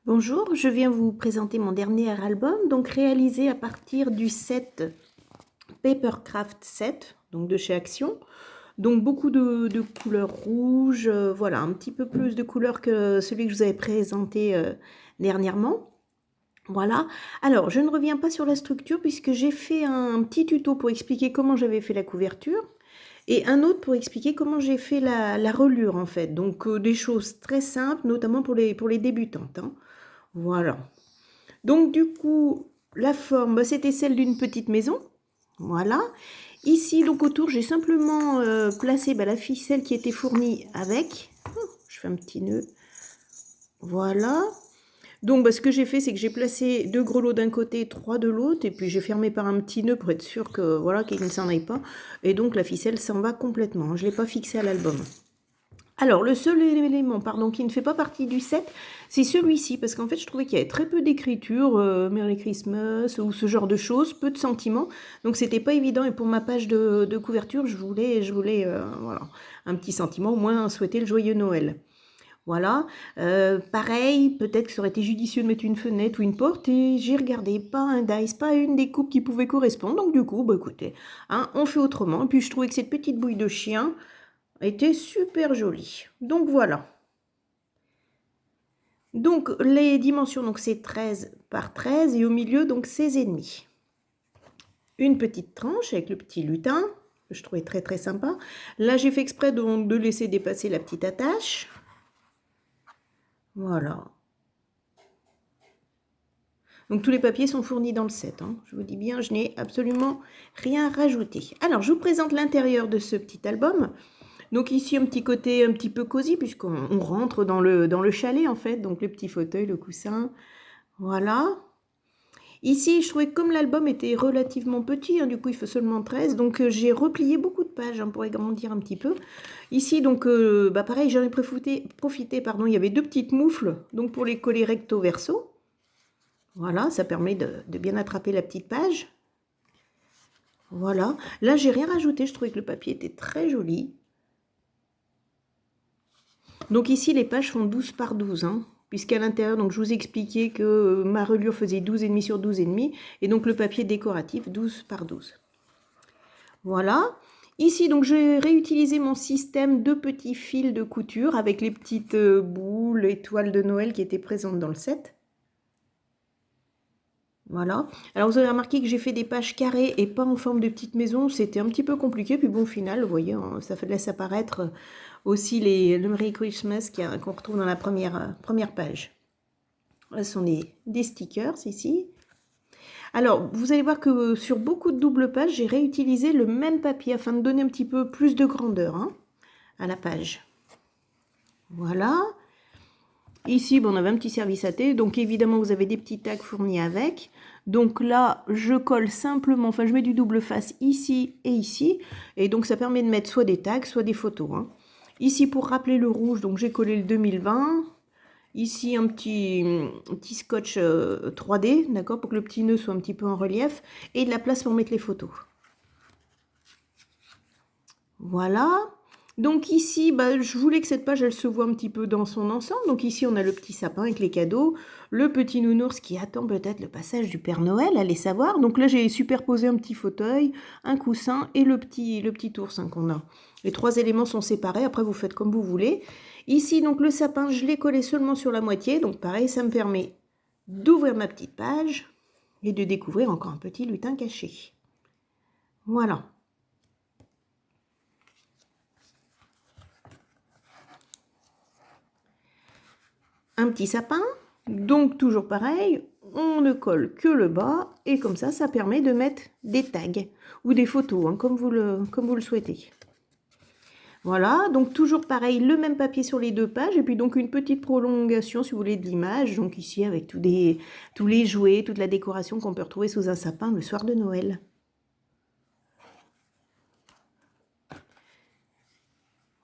Bonjour, je viens vous présenter mon dernier album, donc réalisé à partir du set Papercraft 7, donc de chez Action. Donc beaucoup de couleurs rouges, voilà, un petit peu plus de couleurs que celui que je vous avais présenté dernièrement. Voilà. Alors, je ne reviens pas sur la structure puisque j'ai fait un petit tuto pour expliquer comment j'avais fait la couverture et un autre pour expliquer comment j'ai fait la reliure en fait. Donc des choses très simples, notamment pour les débutantes, hein. Voilà. Donc du coup, la forme, c'était celle d'une petite maison. Voilà. Ici, donc autour, j'ai simplement placé la ficelle qui était fournie avec. Je fais un petit nœud. Voilà. Donc ce que j'ai fait, c'est que j'ai placé 2 grelots d'un côté, 3 de l'autre, et puis j'ai fermé par un petit nœud pour être sûr que voilà, qu'il ne s'en aille pas. Et donc la ficelle s'en va complètement. Je ne l'ai pas fixée à l'album. Alors, le seul élément, pardon, qui ne fait pas partie du set, c'est celui-ci, parce qu'en fait, je trouvais qu'il y avait très peu d'écriture, Merry Christmas, ou ce genre de choses, peu de sentiments, donc c'était pas évident, et pour ma page de couverture, je voulais voilà, un petit sentiment, au moins souhaiter le joyeux Noël. Voilà, pareil, peut-être que ça aurait été judicieux de mettre une fenêtre ou une porte, et j'ai regardé, pas un dice, pas une des coupes qui pouvait correspondre, donc du coup, écoutez, hein, on fait autrement, et puis je trouvais que cette petite bouille de chien était super jolie. Donc voilà. Donc les dimensions, donc c'est 13 par 13 et au milieu donc 16,5. Une petite tranche avec le petit lutin, que je trouvais très très sympa. Là j'ai fait exprès donc de laisser dépasser la petite attache. Voilà. Donc tous les papiers sont fournis dans le set, hein. Je vous dis bien, je n'ai absolument rien rajouté. Alors je vous présente l'intérieur de ce petit album. Donc ici un petit côté un petit peu cosy puisqu'on rentre dans le chalet en fait. Donc le petit fauteuil, le coussin, voilà. Ici je trouvais que comme l'album était relativement petit, hein, du coup il fait seulement 13, donc j'ai replié beaucoup de pages, hein, pour agrandir un petit peu. Ici donc pareil, j'en ai profité, pardon, il y avait 2 petites moufles donc pour les coller recto verso. Voilà, ça permet de bien attraper la petite page. Voilà, là j'ai rien rajouté, je trouvais que le papier était très joli. Donc ici les pages font 12 par 12, hein, puisqu'à l'intérieur, donc je vous expliquais que ma reliure faisait 12,5 sur 12,5, et donc le papier décoratif 12 par 12. Voilà. Ici, donc j'ai réutilisé mon système de petits fils de couture avec les petites boules, étoiles de Noël qui étaient présentes dans le set. Voilà. Alors vous avez remarqué que j'ai fait des pages carrées et pas en forme de petite maison. C'était un petit peu compliqué. Puis bon, au final, vous voyez, hein, ça laisse apparaître aussi le Merry Christmas qu'on retrouve dans la première page. Là, ce sont des stickers ici. Alors, vous allez voir que sur beaucoup de doubles pages, j'ai réutilisé le même papier afin de donner un petit peu plus de grandeur, hein, à la page. Voilà. Ici, on avait un petit service à thé. Donc, évidemment, vous avez des petits tags fournis avec. Donc là, je colle simplement, enfin, je mets du double face ici et ici. Et donc, ça permet de mettre soit des tags, soit des photos, hein. Ici, pour rappeler le rouge, donc j'ai collé le 2020. Ici, un petit scotch 3D, d'accord, pour que le petit nœud soit un petit peu en relief. Et de la place pour mettre les photos. Voilà. Donc ici, je voulais que cette page, elle se voit un petit peu dans son ensemble. Donc ici, on a le petit sapin avec les cadeaux, le petit nounours qui attend peut-être le passage du Père Noël, allez savoir. Donc là, j'ai superposé un petit fauteuil, un coussin et le petit ours, hein, qu'on a. Les 3 éléments sont séparés, après vous faites comme vous voulez. Ici, donc le sapin, je l'ai collé seulement sur la moitié. Donc pareil, ça me permet d'ouvrir ma petite page et de découvrir encore un petit lutin caché. Voilà. Un petit sapin, donc toujours pareil, on ne colle que le bas et comme ça permet de mettre des tags ou des photos, hein, comme vous le souhaitez. Voilà, donc toujours pareil, le même papier sur les 2 pages et puis donc une petite prolongation si vous voulez de l'image, donc ici avec tous les jouets, toute la décoration qu'on peut retrouver sous un sapin le soir de Noël.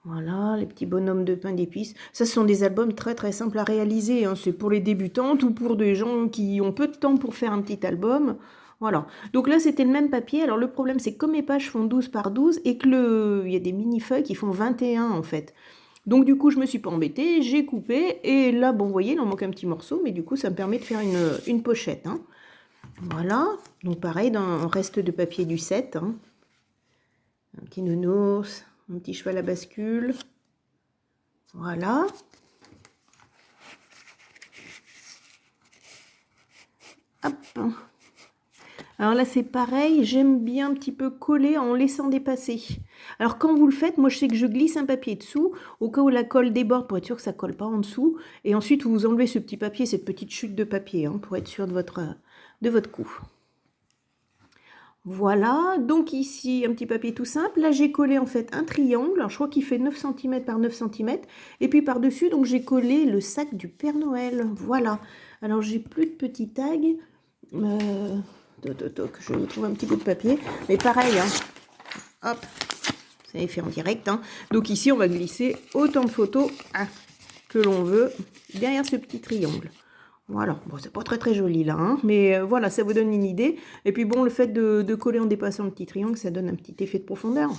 Voilà, les petits bonhommes de pain d'épices. Ça, ce sont des albums très très simples à réaliser, hein. C'est pour les débutantes ou pour des gens qui ont peu de temps pour faire un petit album. Voilà. Donc là, c'était le même papier. Alors le problème, c'est que comme mes pages font 12 par 12 et que il y a des mini-feuilles qui font 21 en fait. Donc du coup, je me suis pas embêtée, j'ai coupé, et là, bon, vous voyez, il en manque un petit morceau, mais du coup, ça me permet de faire une pochette, hein. Voilà, donc pareil, dans le reste de papier du set, hein. Un petit nounours, un petit cheval à bascule, voilà. Hop. Alors là, c'est pareil, j'aime bien un petit peu coller en laissant dépasser. Alors quand vous le faites, moi je sais que je glisse un papier dessous, au cas où la colle déborde, pour être sûr que ça ne colle pas en dessous. Et ensuite, vous enlevez ce petit papier, cette petite chute de papier, hein, pour être sûr de votre coup. Voilà, donc ici, un petit papier tout simple. Là, j'ai collé en fait un triangle. Alors, je crois qu'il fait 9 cm par 9 cm. Et puis par-dessus, donc j'ai collé le sac du Père Noël. Voilà. Alors, j'ai plus de petits tags. Je vous trouve un petit bout de papier. Mais pareil, hein. Hop, ça est fait en direct, hein. Donc ici, on va glisser autant de photos que l'on veut derrière ce petit triangle. Voilà, bon, c'est pas très joli là, hein, mais voilà, ça vous donne une idée. Et puis bon, le fait de coller en dépassant le petit triangle, ça donne un petit effet de profondeur.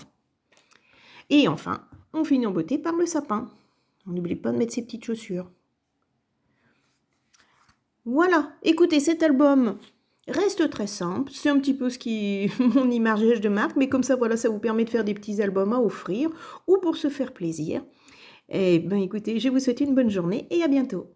Et enfin, on finit en beauté par le sapin. On n'oublie pas de mettre ses petites chaussures. Voilà, écoutez, cet album reste très simple. C'est un petit peu mon image de marque, mais comme ça, voilà, ça vous permet de faire des petits albums à offrir ou pour se faire plaisir. Et ben écoutez, je vous souhaite une bonne journée et à bientôt.